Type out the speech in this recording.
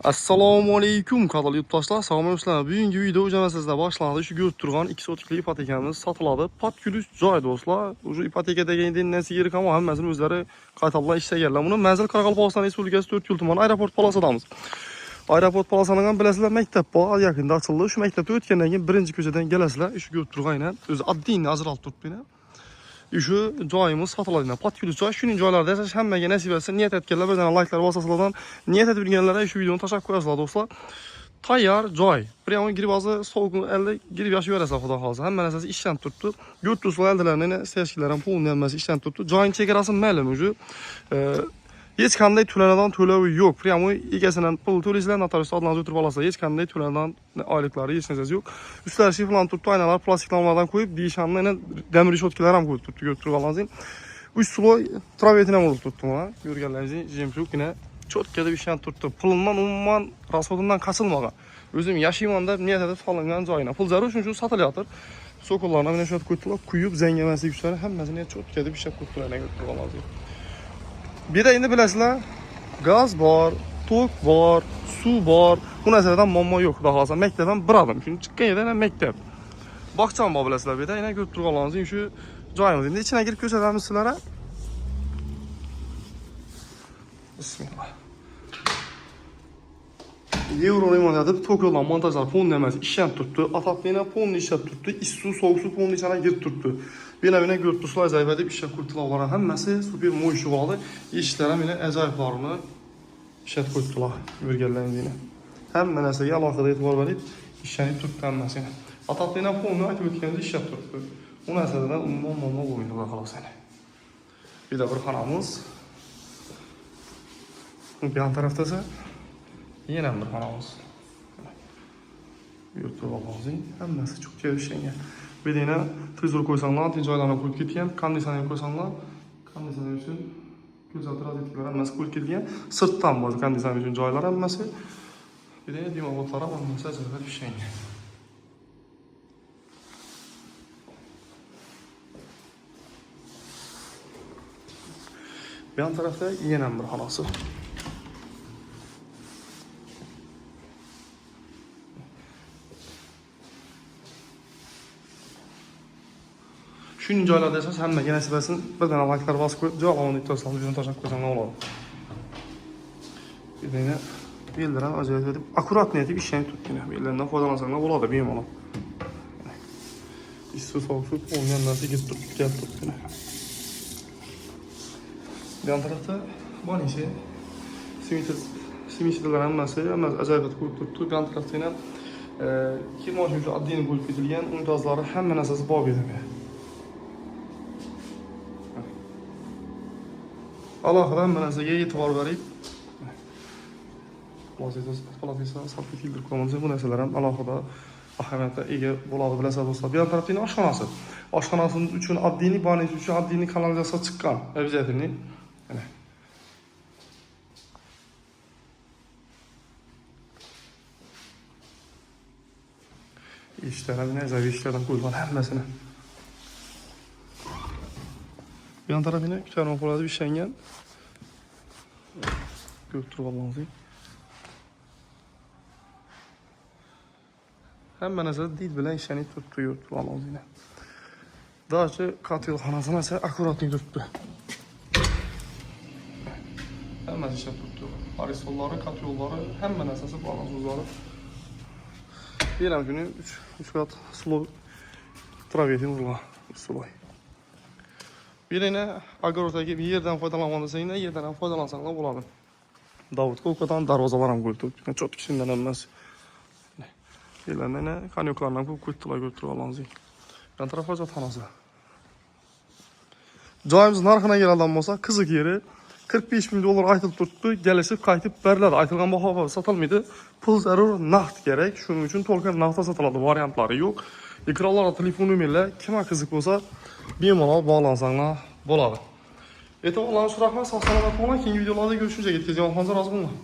Assalomu alaykum qadrli yurtdoshlar. Salom. Bugungi video o'jamasizda boshlandi. Shu ko'rib turgan 2 sotikli ipotekamiz sotiladi. Podkulish joy do'stlar. O'sha ipoteka degan nasi yirik ham hammasini o'zlari qaytarib ishlaganlar. Buni Manzil Qoraqalpog'iston Respublikasi 4 tuman aeroport palasadamiz. Aeroport palasasidan bilasizlar, maktab bor, yaqinda ochildi. Shu maktabda o'tgandan keyin birinchi ko'chadan kelasizlar. Shu ko'rib turgan o'zi oddiyni ajralib turibdi. Şu joyimiz sotiladi. Podkulish joy. Shuning joylarda yashash hammaga nasib etsin. Niyat etganlar bizdan like'lar bosasizlardan, niyat etib yurganlarga shu videoni tashlab qo'yasizlar do'stlar. Tayyor joy. Prямо girib hozir sovuq elde girib yashab yurasiz xudo xolsa. Hamma narsasi ishdan turibdi. Yurtdo'stlar eldilarini serishkilar ham pulni hammasi ishdan turibdi. Joyning chegarasi ma'lum o'zi. Hech qanday to'lanadan to'lovi yo'q. Prямо egasidan pul to'laysizlar, notarius adlanib o'tirib olasizlar. Hech qanday to'lanadan oyliklari hech narsasi yo'q. Ustlari shifrlanib turibdi, aynalar plastiklardan qo'yib, deyishanni yana demir reshotkalar ham qo'yib turibdi, ko'rib turib olasizlar. 3 sloy travetini ham urib turibdi mana. Ko'rganlaringiz jemshukgina cho'tka deb ishlanib turibdi. Pulimdan umuman rasxodimdan qasilmagan. O'zim yashayman deb niyat etib solingan joyina. Pul zarur shuning uchun sotilyapti. Sokollarni mana shunday qo'yib, quyib, zangamaslik uchun hammasini cho'tka deb ishlab qo'yibdilar, ko'rib olasizlar. Bir de endi bilasizlar, gaz bor, tok bor, suv bor. Bu narsalardan muammo yo'q, xudo xolasa. Maktabdan bir adım. Shuni chiqqan yerda maktab. Bog'cham bor bilasizlar, bu yerda yana ko'rib turganlaringiz shu joyimiz. Endi ichine kirib ko'rsatamiz sizlarga. Bismillah. Yevrolimon deb tokolar montajlar fonda emas, ishlanib turibdi. Ataplarni fonda ishlab turibdi. Issiq sovuq suv fonda ichine girib turibdi. Bina ko'rib turibsizlar, ajoyib deb ishga qo'ydilar. Hammasi super mo'yshi bo'ldi. Eshiklar ham ajoyiblarini ishlab qo'ydilar. Ko'rganlaringizni. Hamma narsaga alohida e'tibor berib ishlanib turibdi hammasi. Ataplarni fonda aytib o'tganda ishlab turibdi. Bu narsadan umuman bo'lmaydi xolos ana. Bir de bir xonamiz. Bu yan tarafda esa yana bir xonamiz. Yurtib olamiz. Hammasi çok ishlangan. Bir de yine televizor koysanlar, joylarına koyup ketgan, konditsioner koysanlar, konditsioner uchun ko'rsatib rozetkalar hammasi qo'yib ketgan. Sirtdan bor konditsioner uchun joylar hammasi. Bir de dimoqlar ham hammasi ajoyib ishlangan. Bu yan tarafda yana bir xonasi. Şunun joylarda yashash hammaga nasib etsin. Birdan like'lar bosib qo'yib, joylarni ito'sam videoni tashlab qo'ysam bo'ladi. Yine bellar ham ajoyib deb akkuratni etib ishlanib turibdi. Bellardan foydalansanglar bo'ladi bemalol. Issiq sovuq suv o'yindan tegib turibdi. Bu yan tarafda bor ishi. Simitlar hammasi ajoyib qo'yib turibdi. Bu yan tarafda yana kirmoch uchun oddiyni qo'yib ketilgan unitazlari hamma narsasi bor edi. Alohida hamma narsaga e'tibor berib, plastik salfet filtr qo'yamiz. Bu narsalar ham alohida ahamiyatga ega bo'ladi bilasizlar do'stlar. Bu yan tarafda oshxonasi. Oshxonasimiz uchun oddiyni banish uchun oddiyni kanalizatsiya chiqqan. Обязательный. Mana. İşlerimine zavişlerden koyulan hammasini. Bir yan tarafına küçük olarak bir şengen götürüp almanızı. Hemen mesela değil bile işini tuttu götürüp almanızı yine. Daha önce katyolxanasına ise akkuratını tuttu. Hemen işe tuttu. Arisolları, katyolları hemen esası bağlansızları. Diyelim günü 3 kat slow travetin vurla. Slow. Bir yine agorotaki bir yerden faydalanmanızsa yine yerden faydalansanlar bo'ladi. Davut ko'kdan darvozalar ham qo'yib turibdi. Çok kişinden emas. Yerlarni kanyoklardan qo'yib qo'ydilar, götürüp olamiz. Yan taraf hojatxonasi. Joyimiz narxına keladigan bo'lsa, qiziq yeri $45 ming aytib turibdi. Kelishib qaytib beriladi. Aytilgan baho sotilmaydi. Pul zarur, naqd kerak. Shuning uchun to'liq naqdda sotiladi. Variantlari yo'q. Ekranlarda telefon nomerlar kimga qiziq bo'lsa, bemalol bog'lansanglar bo'ladi. E'tiborlaringiz uchun rahmat. Sog' salomat bo'ling. Keyingi videolarda görüşünceye yetkazgan. Hozir rozi bo'linglar.